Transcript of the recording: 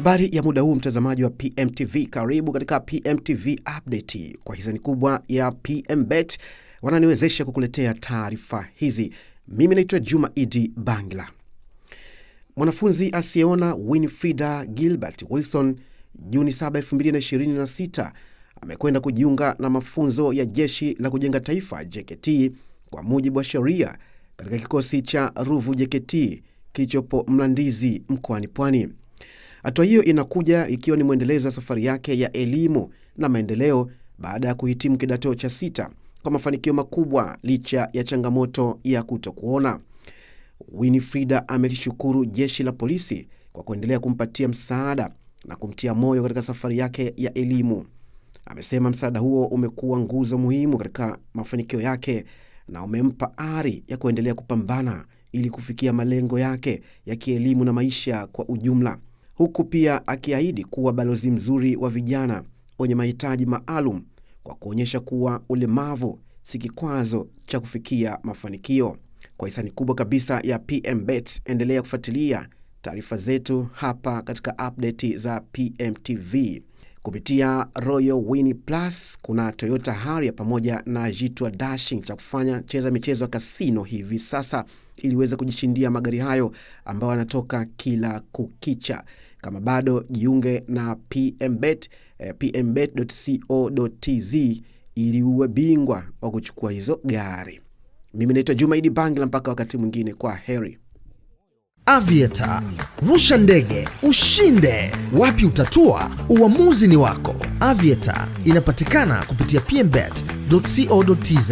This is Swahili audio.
Habari ya muda huu mtazamaji wa PMTV, karibu katika PMTV Update. Kwa hisani kubwa ya PMBet wananiwezesha kukuletea taarifa hizi. Mimi naitwa Juma Idi Bangla. Mwanafunzi asiyeona Winfrida Gilbert Wilson Juni 7, 2026 amekwenda kujiunga na mafunzo ya Jeshi la Kujenga Taifa JKT kwa mujibu wa sheria katika kikosi cha Ruvu JKT kilichopo Mlandizi mkoani Pwani. Hatua hiyo inakuja ikiwa ni mwendelezo wa safari yake ya elimu na maendeleo baada ya kuhitimu kidato cha 6 kwa mafanikio makubwa licha ya changamoto ya kutokuona. Winfrida amelishukuru jeshi la polisi kwa kuendelea kumpatia msaada na kumtia moyo katika safari yake ya elimu. Amesema msaada huo umekuwa nguzo muhimu katika mafanikio yake na umempa ari ya kuendelea kupambana ili kufikia malengo yake ya kielimu na maisha kwa ujumla, huku pia akiahidi kuwa balozi mzuri wa vijana wenye mahitaji maalum kwa kuonyesha kuwa ulemavu si kikwazo cha kufikia mafanikio. Kwa hisani kubwa kabisa ya PMBet, endelea kufuatilia taarifa zetu hapa katika update za PMTV. Kupitia Royal Win Plus kuna Toyota Harrier pamoja na Jitwa Dashing cha kufanya. Cheza michezo ya kasino hivi sasa ili uweze kujishindia magari hayo ambayo yanatoka kila kukicha. Kama bado, jiunge na PMBet, pmbet.co.tz ili uwe bingwa wa kuchukua hizo gari. Mimi naitwa Juma Idi Bangla, mpaka wakati mwingine, kwa heri. Aviator, rusha ndege, ushinde. Wapi utatua? Uamuzi ni wako. Aviator inapatikana kupitia pmbet.co.tz.